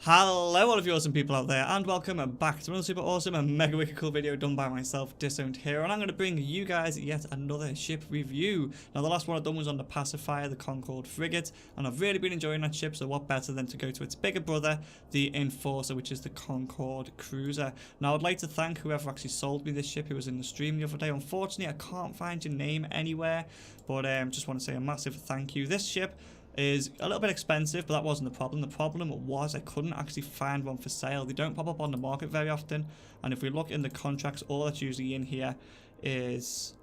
Hello all of you awesome people out there, and welcome back to another super awesome and mega wicked cool video done by myself, Disowned here, and I'm going to bring you guys yet another ship review. Now the last one I've done was on the Pacifier, the Concord frigate, and I've really been enjoying that ship, so what better than to go to its bigger brother, the Enforcer, which is the Concord cruiser. Now I'd like to thank whoever actually sold me this ship who was in the stream the other day. Unfortunately I can't find your name anywhere, but just want to say a massive thank you. This ship is a little bit expensive, but that wasn't the problem. The problem was I couldn't actually find one for sale. They don't pop up on the market very often, and if we look in the contracts, all that's usually in here is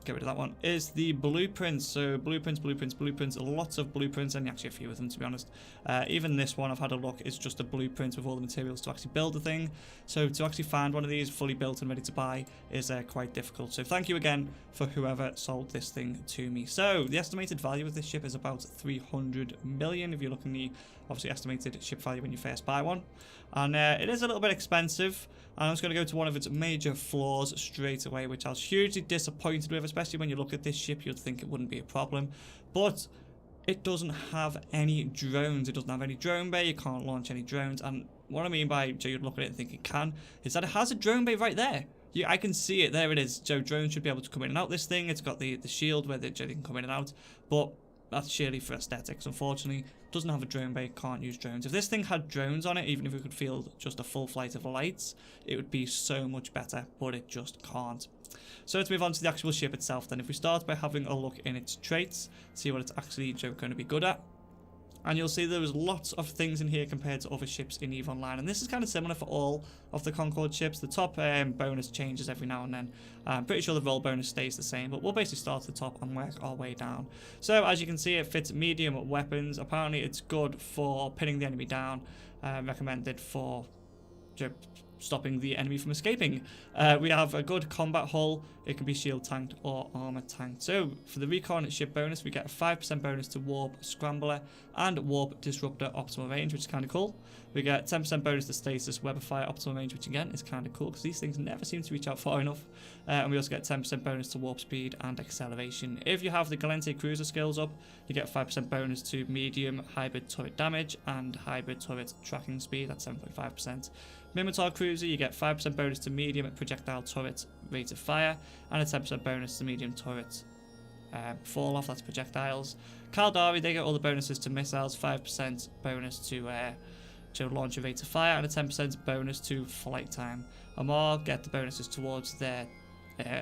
get rid of that one, is the blueprints. So blueprints, lots of blueprints, and actually a few of them to be honest. Even this one I've had a look, is just a blueprint with all the materials to actually build the thing. So to actually find one of these fully built and ready to buy is quite difficult. So thank you again for whoever sold this thing to me. So the estimated value of this ship is about 300 million if you're looking at the obviously estimated ship value when you first buy one. And it is a little bit expensive. And I'm just going to go to one of its major flaws straight away, which I was hugely disappointed with, especially when you look at this ship, you'd think it wouldn't be a problem. But it doesn't have any drones. It doesn't have any drone bay. You can't launch any drones. And what I mean by, so you'd look at it and think it can, is that it has a drone bay right there. I can see it. There it is. So drones should be able to come in and out this thing. It's got the shield where they can come in and out. But that's surely for aesthetics. Unfortunately, it doesn't have a drone bay, can't use drones. If this thing had drones on it, even if we could field just a full flight of lights, it would be so much better, but it just can't. So let's move on to the actual ship itself then. If we start by having a look in its traits, see what it's actually going to be good at. And you'll see there was lots of things in here compared to other ships in EVE Online. And this is kind of similar for all of the Concord ships. The top bonus changes every now and then. I'm pretty sure the roll bonus stays the same, but we'll basically start at the top and work our way down. So as you can see, it fits medium weapons. Apparently it's good for pinning the enemy down. Recommended for stopping the enemy from escaping. We have a good combat hull. It can be shield tanked or armor tanked. So for the recon ship bonus, we get a 5% bonus to warp scrambler and warp disruptor optimal range, which is kind of cool. We get 10% bonus to stasis webifier optimal range, which again is kind of cool because these things never seem to reach out far enough. And we also get 10% bonus to warp speed and acceleration. If you have the Galente cruiser skills up, you get 5% bonus to medium hybrid turret damage and hybrid turret tracking speed at 7.5%. Minotaur cruiser, you get 5% bonus to medium projectile turret rate of fire and a 10% bonus to medium turret fall off, that's projectiles. Caldari, they get all the bonuses to missiles, 5% bonus to launch rate of fire and a 10% bonus to flight time. Amar get the bonuses towards their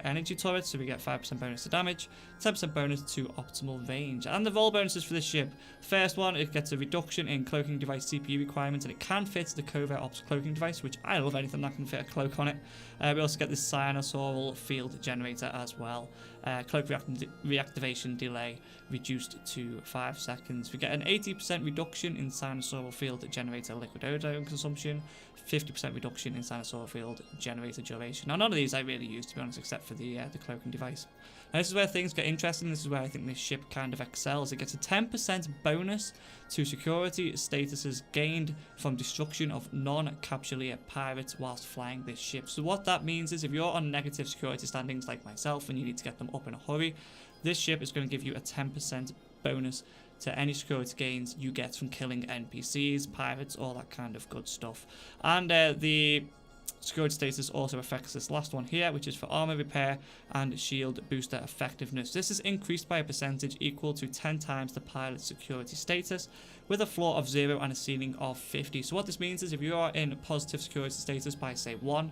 energy turrets, so we get 5% bonus to damage, 10% bonus to optimal range. And the roll bonuses for this ship, first one, it gets a reduction in cloaking device CPU requirements, and it can fit the Covert Ops cloaking device, which I love anything that can fit a cloak on it. We also get this Cyanosaurus field generator as well. Cloak reactivation delay reduced to 5 seconds. We get an 80% reduction in Cyanosaurus field generator liquid ozone consumption, 50% reduction in Cyanosaurus field generator duration. Now none of these I really use, to be honest, except for the cloaking device. Now this is where things get interesting. This is where I think this ship kind of excels. It gets a 10% bonus to security statuses gained from destruction of non-capsuleer pirates whilst flying this ship. So what that means is if you're on negative security standings like myself and you need to get them up in a hurry, this ship is going to give you a 10% bonus to any security gains you get from killing NPCs, pirates, all that kind of good stuff. And the security status also affects this last one here, which is for armor repair and shield booster effectiveness. This is increased by a percentage equal to 10 times the pilot's security status, with a floor of 0 and a ceiling of 50. So what this means is if you are in positive security status by say 1,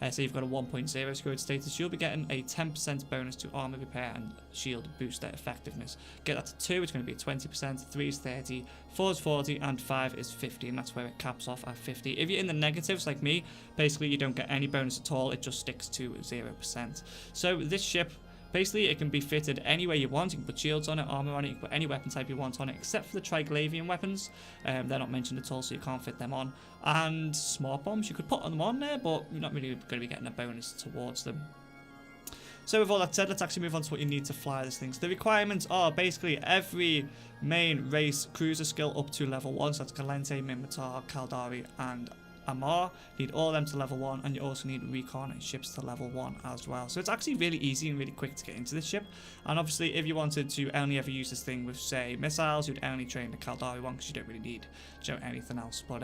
say you've got a 1.0 security status, you'll be getting a 10% bonus to armor repair and shield booster effectiveness. Get that to 2, it's going to be 20%, 3 is 30, 4 is 40, and 5 is 50, and that's where it caps off at 50. If you're in the negatives like me, basically you don't get any bonus at all, it just sticks to 0%. So this ship, basically, it can be fitted any way you want. You can put shields on it, armor on it, you can put any weapon type you want on it, except for the Triglavian weapons. They're not mentioned at all, so you can't fit them on. And smart bombs, you could put them on there, but you're not really going to be getting a bonus towards them. So with all that said, let's actually move on to what you need to fly this thing. So the requirements are basically every main race cruiser skill up to level 1. So that's Galente, Minotaur, Caldari, and Amar, need all of them to level 1, and you also need recon ships to level 1 as well. So it's actually really easy and really quick to get into this ship. And obviously if you wanted to only ever use this thing with, say, missiles, you'd only train the Caldari one because you don't really need anything else. But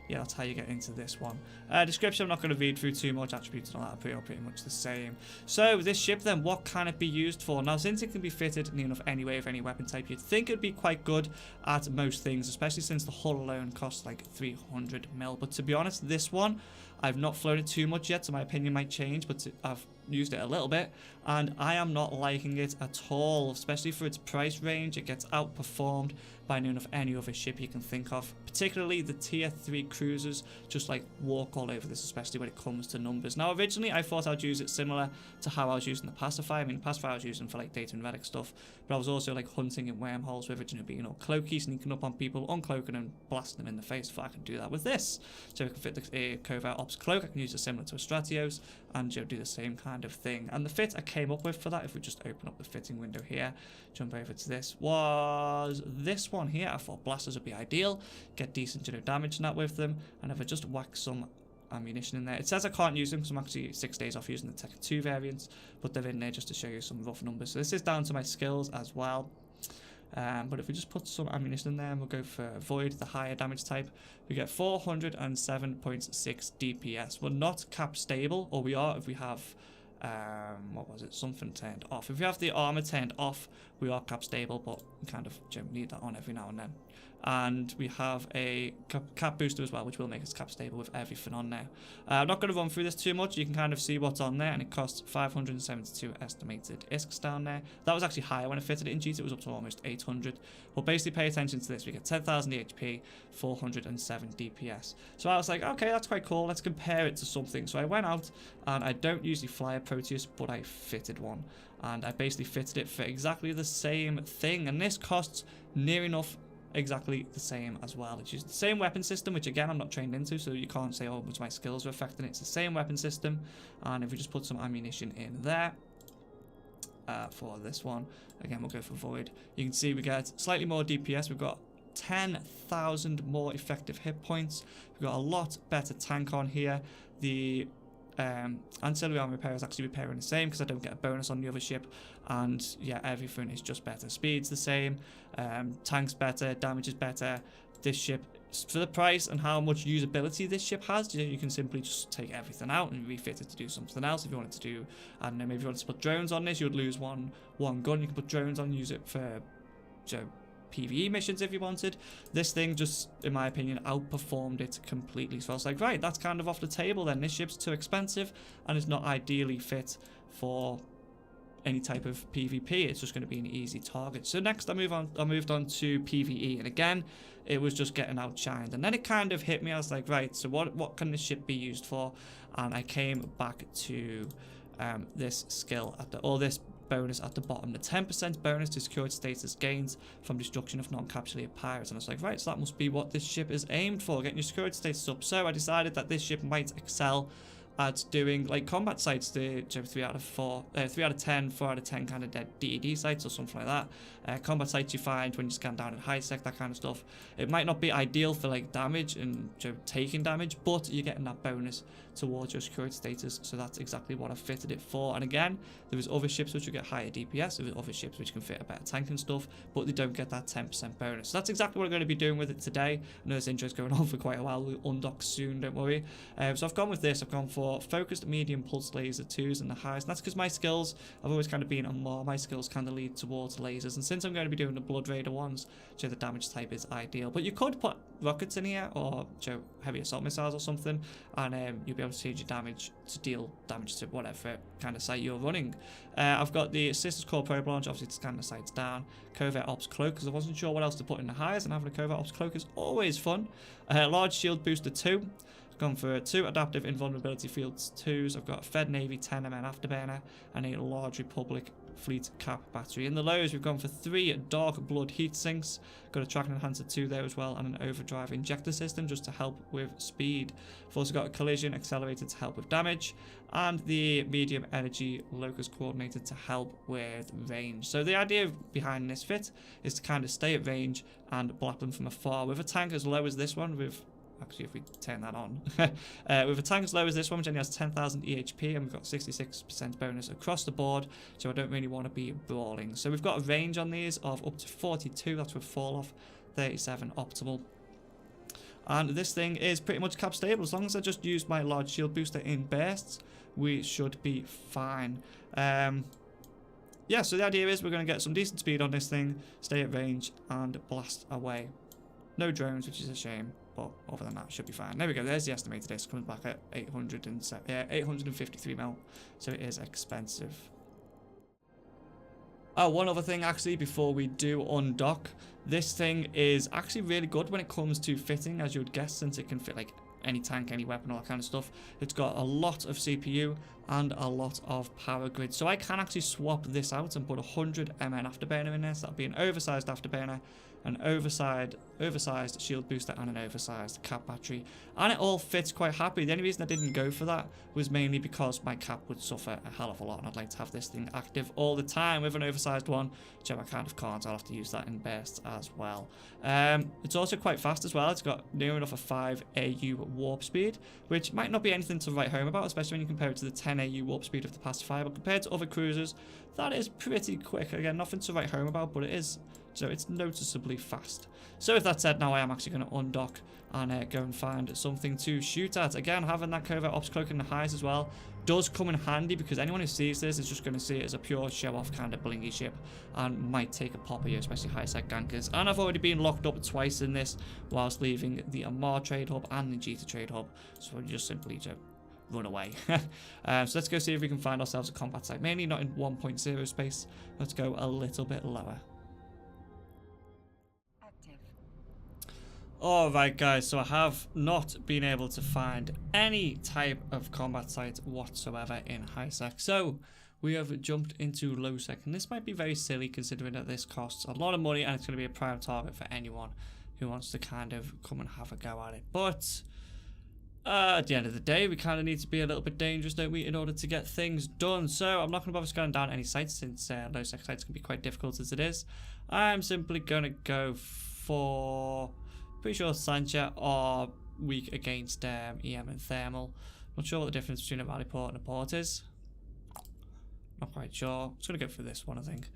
yeah, that's how you get into this one. Description, I'm not going to read through too much. Attributes and all that are pretty much the same. So this ship then, what can it be used for? Now, since it can be fitted near enough anyway with any weapon type, you'd think it'd be quite good at most things, especially since the hull alone costs like 300 mil. But to be honest, this one, I've not flown it too much yet, so my opinion might change, but I've used it a little bit, and I am not liking it at all, especially for its price range. It gets outperformed by near enough any other ship you can think of, particularly the tier 3 cruisers just like walk all over this, especially when it comes to numbers. Now originally I thought I'd use it similar to how I was using the pacifier. I mean, the pacifier I was using for like data and relic stuff, but I was also like hunting in wormholes with it, being all cloaky, sneaking up on people, uncloaking and blasting them in the face. If I can do that with this, so I can fit the Covert Ops cloak, I can use it similar to a Stratios and do the same kind of thing. And the fit I came up with for that, if we just open up the fitting window here, jump over to this, was this one here. I thought blasters would be ideal, get decent damage and that with them, and if I just whack some ammunition in there, it says I can't use them because I'm actually 6 days off using the Tech 2 variants, but they're in there just to show you some rough numbers. So this is down to my skills as well. But if we just put some ammunition in there and we'll go for Void, the higher damage type, we get 407.6 DPS. We're not cap stable, or we are if we have what was it, something turned off. If we have the armor turned off, we are cap stable, but we kind of need that on every now and then. And we have a cap booster as well, which will make us cap stable with everything on there. I'm not going to run through this too much. You can kind of see what's on there, and it costs 572 estimated ISKs down there. That was actually higher when I fitted it in GT. It was up to almost 800. But basically pay attention to this. We get 10,000 HP, 407 DPS. So I was like, okay, that's quite cool. Let's compare it to something. So I went out, and I don't usually fly a Proteus, but I fitted one. And I basically fitted it for exactly the same thing. And this costs near enough exactly the same as well. It's used the same weapon system, which again I'm not trained into, so you can't say, oh, much my skills are affecting it. It's the same weapon system, and if we just put some ammunition in there for this one, again we'll go for Void, you can see we get slightly more DPS. We've got 10,000 more effective hit points. We've got a lot better tank on here. The ancillary armor repair is actually repairing the same because I don't get a bonus on the other ship, and yeah, everything is just better. Speed's the same, tank's better, damage is better. This ship, for the price and how much usability this ship has, you can simply just take everything out and refit it to do something else. If you wanted to do, I don't know, maybe if you wanted to put drones on this, you would lose one gun. You can put drones on, use it for PvE missions if you wanted. This thing just, in my opinion, outperformed it completely. So I was like, right, that's kind of off the table then. This ship's too expensive and it's not ideally fit for any type of PvP. It's just going to be an easy target. So next I moved on to PvE, and again it was just getting outshined, and then it kind of hit me. I was like, right, so what can this ship be used for? And I came back to this skill this bonus at the bottom, the 10% bonus to security status gains from destruction of non-capsulated pirates. And I was like, right, so that must be what this ship is aimed for, getting your security status up. So I decided that this ship might excel at doing like combat sites, the 3 out of 10, 4 out of 10 kind of dead DED sites or something like that. Combat sites you find when you scan down in high sec, that kind of stuff. It might not be ideal for like damage and taking damage, but you're getting that bonus towards your security status, so that's exactly what I fitted it for. And again, there was other ships which will get higher DPS, there was other ships which can fit a better tank and stuff, but they don't get that 10% bonus. So that's exactly what I'm going to be doing with it today. I know this intro's going on for quite a while. We'll undock soon, don't worry. So I've gone with this. I've gone for focused medium pulse laser 2s and the highest, and that's because my skills, I've always kind of been on more, my skills kind of lead towards lasers, and since I'm going to be doing the Blood Raider ones, the damage type is ideal. But you could put rockets in here, or heavy assault missiles or something, and you'll be able to change your damage to deal damage to whatever kind of site you're running. I've got the Sisters Core Probe Launch, obviously to scan the sites down. Covert Ops Cloak, because I wasn't sure what else to put in the highest, and having a Covert Ops Cloak is always fun. Large Shield Booster 2. Gone for 2 adaptive invulnerability fields 2s. I've got a Fed Navy 10mm Afterburner and a Large Republic Fleet Cap battery. In the lows, we've gone for 3 Dark Blood heat sinks. Got a Tracking Enhancer 2 there as well, and an Overdrive Injector system just to help with speed. I've also got a Collision Accelerator to help with damage, and the Medium Energy Locus Coordinator to help with range. So the idea behind this fit is to kind of stay at range and blap them from afar. With a tank as low as this one, with actually, if we turn that on. With a tank as low as this one, which only has 10,000 EHP, and we've got 66% bonus across the board, so I don't really want to be brawling. So we've got a range on these of up to 42, that's with fall off, 37 optimal. And this thing is pretty much cap stable. As long as I just use my large shield booster in bursts, we should be fine. Yeah, so the idea is we're going to get some decent speed on this thing, stay at range, and blast away. No drones, which is a shame, but other than that, should be fine. There we go, there's the estimated disc, coming back at 853 mil, so it is expensive. Oh, one other thing actually before we do undock. This thing is actually really good when it comes to fitting, as you would guess, since it can fit like any tank, any weapon, all that kind of stuff. It's got a lot of CPU and a lot of power grid. So I can actually swap this out and put 100 MN Afterburner in there. So that'll be an oversized Afterburner, an oversized shield booster, and an oversized cap battery, and it all fits quite happy. The only reason I didn't go for that was mainly because my cap would suffer a hell of a lot, and I'd like to have this thing active all the time with an oversized one, which I kind of can't. I'll have to use that in bursts as well. It's also quite fast as well. It's got near enough a 5 AU warp speed, which might not be anything to write home about, especially when you compare it to the 10 AU warp speed of the pacifier, but compared to other cruisers, that is pretty quick. Again, nothing to write home about, but it is. So it's noticeably fast. So with that said, now I am actually going to undock and go and find something to shoot at. Again, having that covert ops cloak in the highs as well does come in handy, because anyone who sees this is just going to see it as a pure show-off kind of blingy ship and might take a pop at you, especially high-sec gankers. And I've already been locked up twice in this whilst leaving the Amar trade hub and the Jita trade hub, so we just simply to run away. So let's go see if we can find ourselves a combat site, mainly not in 1.0 space. Let's go a little bit lower. Alright guys, so I have not been able to find any type of combat site whatsoever in high sec, so we have jumped into low sec, and this might be very silly considering that this costs a lot of money and it's going to be a prime target for anyone who wants to kind of come and have a go at it. But at the end of the day, we kind of need to be a little bit dangerous, don't we, in order to get things done. So I'm not going to bother scanning down any sites, since low sec sites can be quite difficult as it is. I'm simply going to go for... pretty sure Sancha are weak against EM and Thermal. Not sure what the difference between a rally port and a port is. Not quite sure. Just going to go for this one, I think.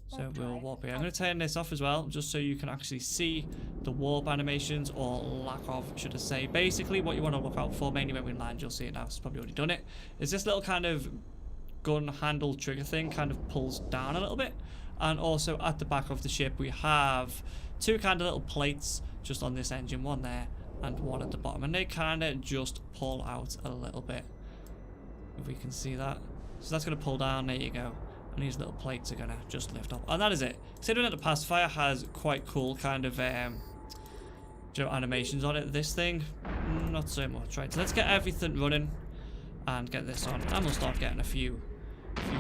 So we'll warp here. I'm going to turn this off as well, just so you can actually see the warp animations, or lack of, should I say. Basically, what you want to look out for, mainly when we land, you'll see it now, it's probably already done it, is this little kind of gun handle trigger thing kind of pulls down a little bit. And also at the back of the ship, we have two kind of little plates just on this engine, one there and one at the bottom, and they kind of just pull out a little bit, if we can see that. So that's going to pull down, there you go, and these little plates are going to just lift up, and that is it. Considering that the pacifier has quite cool kind of animations on it, this thing not so much. Right, so let's get everything running and get this on, and we'll start getting a few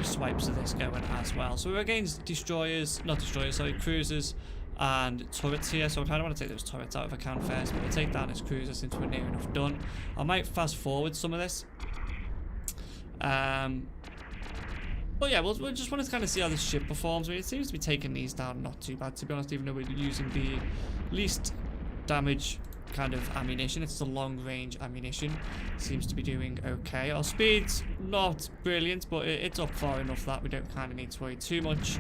swipes of this going as well. So we're against cruisers and turrets here, so I kind of want to take those turrets out if I can first, but we'll take down this cruiser since we're near enough done. I might fast forward some of this, but yeah, we'll just want to kind of see how this ship performs. I mean, it seems to be taking these down not too bad, to be honest, even though we're using the least damage kind of ammunition. It's a long range ammunition, seems to be doing okay. Our speed's not brilliant, but it's up far enough that we don't kind of need to worry too much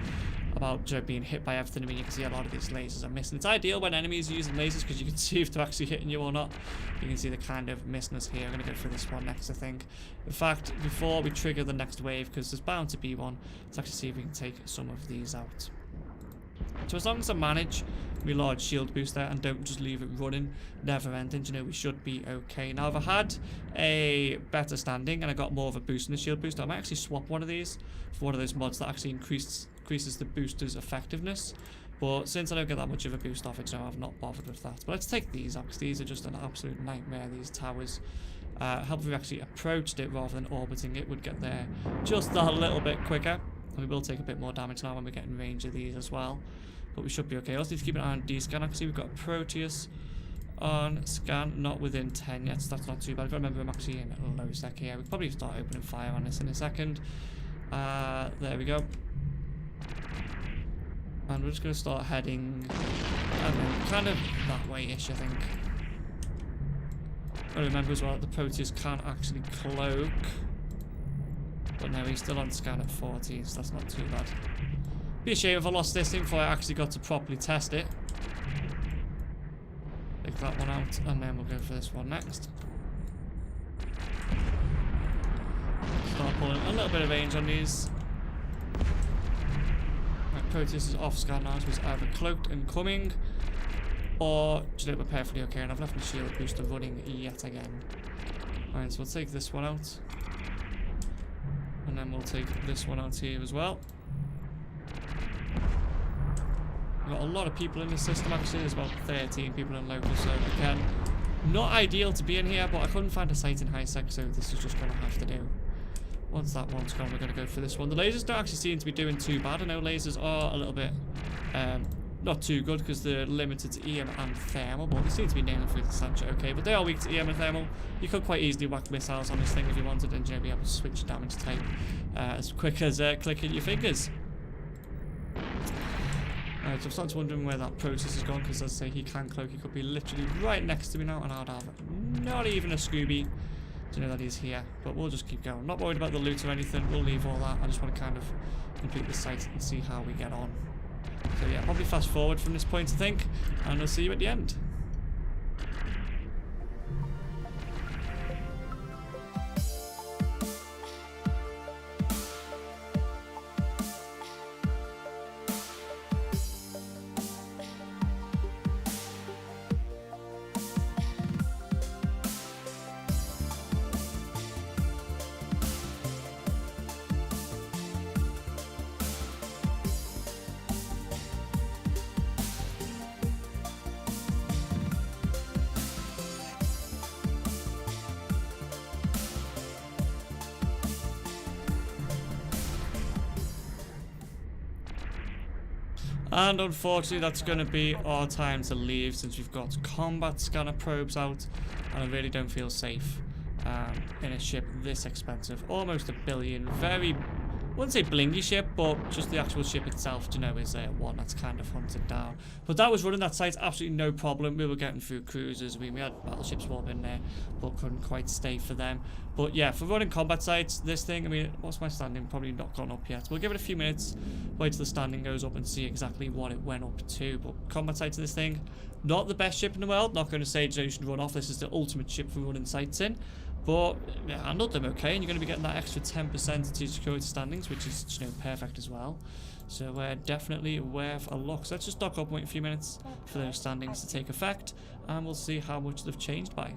about being hit by everything. I mean, you can see a lot of these lasers are missing. It's ideal when enemies are using lasers, because you can see if they're actually hitting you or not. You can see the kind of missness here. I'm going to go for this one next, I think. In fact, before we trigger the next wave, because there's bound to be one, let's actually see if we can take some of these out. So as long as I manage my large shield booster and don't just leave it running never ending, you know, we should be okay. Now, if I had a better standing and I got more of a boost in the shield booster, I might actually swap one of these for one of those mods that actually increases the booster's effectiveness. But since I don't get that much of a boost off it, you know, I've not bothered with that. But let's take these out, because these are just an absolute nightmare, these towers. Help if we actually approached it rather than orbiting it, would get there just a little bit quicker. And we will take a bit more damage now when we get in range of these as well. But we should be okay. I also need to keep an eye on D-scan. I can see we've got Proteus on scan, not within 10 yet, so that's not too bad. I've got to remember I'm actually in low sec here. We can probably start opening fire on this in a second. There we go. And we're just going to start heading kind of that way-ish, I think. I remember as well that the Proteus can't actually cloak. But no, he's still on scan at 14, so that's not too bad. Be a shame if I lost this thing before I actually got to properly test it. Take that one out, and then we'll go for this one next. Start pulling a little bit of range on these. Right, Proteus is off scan now, so he's either cloaked and coming, or just a little bit perfectly okay, and I've left my shield booster running yet again. Alright, so we'll take this one out. And then we'll take this one out here as well. We've got a lot of people in the system actually. There's about 13 people in Locus, so again, not ideal to be in here, but I couldn't find a site in high sec, so this is just going to have to do. Once that one's gone, we're going to go for this one. The lasers don't actually seem to be doing too bad. I know lasers are a little bit not too good because they're limited to EM and thermal, but they seem to be nailing through the Sancho okay. But they are weak to EM and thermal. You could quite easily whack missiles on this thing if you wanted, and be able to switch damage type as quick as clicking your fingers. Alright, so I'm starting to wondering where that Proteus has gone, because as I say, he can cloak. He could be literally right next to me now, and I'd have not even a Scooby to know that he's here. But we'll just keep going. Not worried about the loot or anything. We'll leave all that. I just want to kind of complete the site and see how we get on. So yeah, probably fast forward from this point, I think, and I'll see you at the end. And unfortunately, that's going to be our time to leave, since we've got combat scanner probes out, and I really don't feel safe in a ship this expensive. Almost $1 billion. Very, I wouldn't say blingy ship, but just the actual ship itself, you know, is one that's kind of hunted down. But that was running that site absolutely no problem. We were getting through cruisers. We had battleships warp in there, but couldn't quite stay for them. But yeah, for running combat sites, this thing, I mean, what's my standing? Probably not gone up yet. We'll give it a few minutes, wait till the standing goes up and see exactly what it went up to. But combat sites of this thing, not the best ship in the world. Not going to say you should run off. This is the ultimate ship for running sites in. But yeah, handled them okay, and you're going to be getting that extra 10% to security standings, which is, you know, perfect as well. So definitely worth a look. So let's just dock up and wait a few minutes for those standings to take effect, and we'll see how much they've changed by.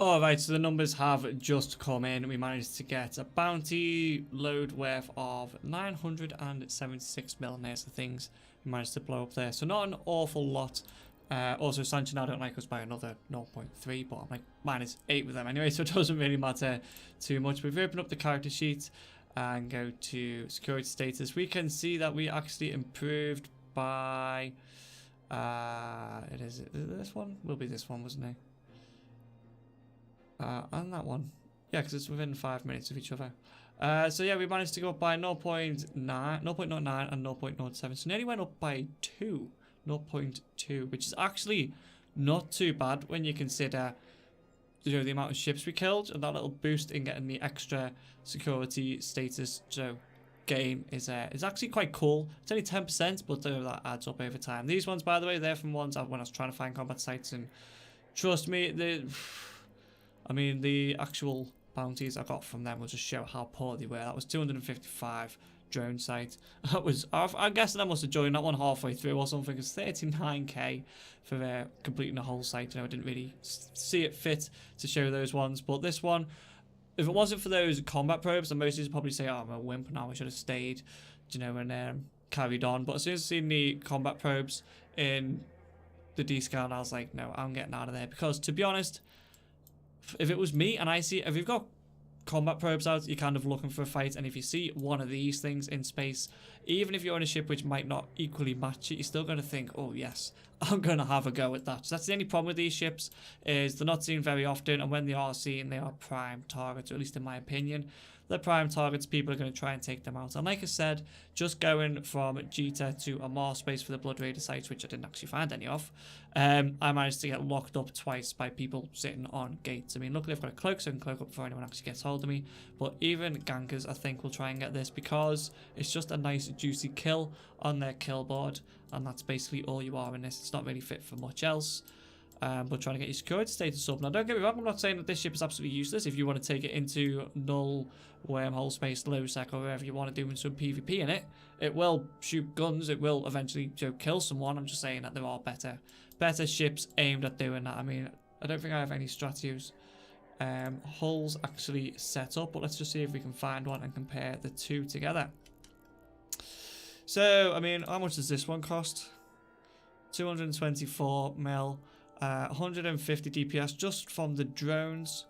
Alright, so the numbers have just come in. We managed to get a bounty load worth of 976 millimeters of things we managed to blow up there. So not an awful lot. Also, Sancho now don't like us by another 0.3, but I'm like -8 with them anyway, so it doesn't really matter too much. We've opened up the character sheet and go to security status. We can see that we actually improved by this one? Will be this one, wasn't it? And that one. Yeah, because it's within 5 minutes of each other. So yeah, we managed to go up by 0.09 and 0.07. So nearly went up by 0.2, which is actually not too bad when you consider, you know, the amount of ships we killed, and that little boost in getting the extra security status gain is actually quite cool. It's only 10%, but that adds up over time. These ones, by the way, they're from ones when I was trying to find combat sites, and trust me, the actual bounties I got from them will just show how poor they were. That was 255 drone site. That was, I'm guessing I must have joined that one halfway through or something. It's 39k for completing the whole site. You know, I didn't really see it fit to show those ones. But this one, if it wasn't for those combat probes, then most of you probably say, oh, I'm a wimp now, I should have stayed, you know, and carried on. But as soon as I seen the combat probes in the D-scan, I was like, no, I'm getting out of there. Because to be honest, if it was me and I see, if you've got combat probes out, you're kind of looking for a fight, and if you see one of these things in space, even if you're on a ship which might not equally match it, you're still going to think, oh yes, I'm going to have a go at that. So that's the only problem with these ships, is they're not seen very often, and when they are seen, they are prime targets, or at least in my opinion. they're prime targets. People are going to try and take them out. And like I said, just going from Jita to Amar space for the Blood Raider sites, which I didn't actually find any of, I managed to get locked up twice by people sitting on gates. I mean, luckily I've got a cloak, so I can cloak up before anyone actually gets hold of me. But even gankers, I think, will try and get this because it's just a nice juicy kill on their kill board, and that's basically all you are in this. It's not really fit for much else. But trying to get your security status up. Now, don't get me wrong, I'm not saying that this ship is absolutely useless. If you want to take it into null, wormhole space, low sec, or wherever you want to do some PvP in it, it will shoot guns. It will eventually kill someone. I'm just saying that there are better ships aimed at doing that. I mean, I don't think I have any Stratios hulls actually set up, but let's just see if we can find one and compare the two together. So, I mean, how much does this one cost? 224 mil. 150 DPS just from the drones.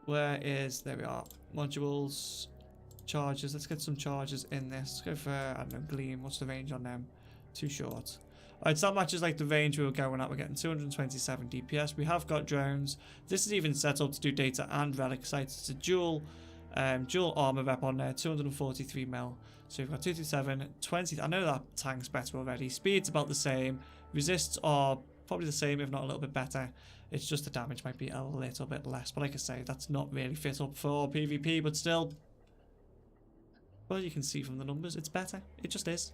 There we are. Modules, charges. Let's get some charges in this. Let's go for, I don't know, Gleam. What's the range on them? Too short. Alright, so that matches like the range we were going at. We're getting 227 DPS. We have got drones. This is even set up to do data and relic sites. It's a dual armor rep on there. 243 mil. So we've got 227, 20. I know that tank's better already. Speed's about the same. Resists are probably the same, if not a little bit better. It's just the damage might be a little bit less. But like I say, that's not really fit up for PvP, but still, well, you can see from the numbers, it's better. It just is.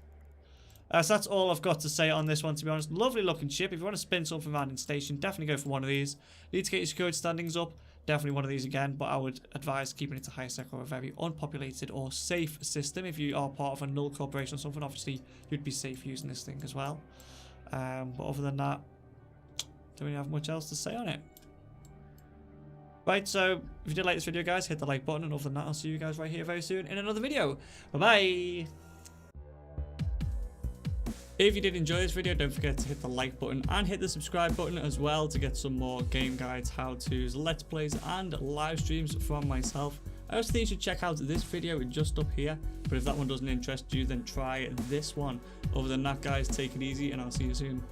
So that's all I've got to say on this one, to be honest. Lovely looking ship. If you want to spin something around in station, definitely go for one of these. Need to get your security standings up. Definitely one of these again, but I would advise keeping it to high sec or a very unpopulated or safe system. If you are part of a null corporation or something, obviously you'd be safe using this thing as well. But other than that, don't really have much else to say on it. Right, so if you did like this video, guys, hit the like button, and other than that, I'll see you guys right here very soon in another video. Bye-bye! If you did enjoy this video, don't forget to hit the like button and hit the subscribe button as well to get some more game guides, how-tos, let's plays, and live streams from myself. I also think you should check out this video just up here, but if that one doesn't interest you, then try this one. Other than that, guys, take it easy, and I'll see you soon.